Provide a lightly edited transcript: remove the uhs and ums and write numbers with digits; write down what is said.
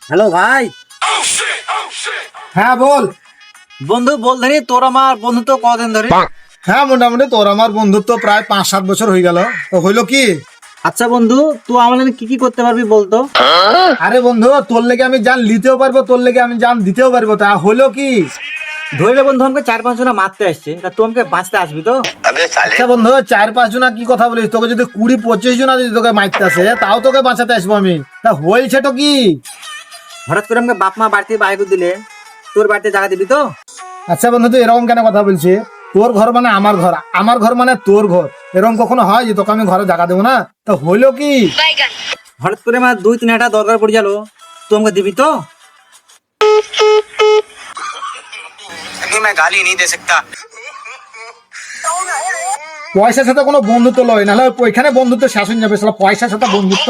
Hello ভাই। হ্যাঁ বল। বন্ধু বলধনি তোর আমার বন্ধুত্ব কদিন ধরে? হ্যাঁ মোটামুটি তোর আমার বন্ধুত্ব প্রায় 5-7 বছর হয়ে গেল। তো হইলো কি? আচ্ছা বন্ধু, তুই আমার জন্য কি কি করতে পারবি বলতো? আরে বন্ধু, তোর লেগে আমি জান নিতেও পারবো, তোর লেগে আমি জান দিতেও পারবো। তা হইলো কি? ধরে বন্ধু, আমাকে 4-5 জন মারতে আসছে, তা তুই আমাকে বাঁচতে আসবি তো? আচ্ছা বন্ধু, 4-5 জনা কি কথা বলিস? তোকে যদি 20-25 জনা যদি তোকে মারতে আসে তাও তোকে বাঁচাতে আসবো আমি। তা হয়েছে তো কি? হঠাৎ করে আমাকে বাপ মা বাড়িতে বাইরে করে দিলে, তোর বাড়িতে জায়গা দিবি তো? আচ্ছা বন্ধু, তুই এরকম কেন কথা বলছিস? তোর ঘর মানে আমার ঘর, আমার ঘর মানে তোর ঘর। এরকম কখনো হয় যে তোকে আমি ঘরে জায়গা দেবো না? তা হইলো কি? হঠাৎ করে আমার 2-3 হাজার দরকার পড়ে গেল, তুই আমাকে দিবি তো? नहीं मैं गाली नहीं दे सकता। পয়সার সাথে কোনো বন্ধুত্ব লয়, নাহলে ওইখানে বন্ধুত্ব শাসন যাবে। পয়সার সাথে বন্ধুত্ব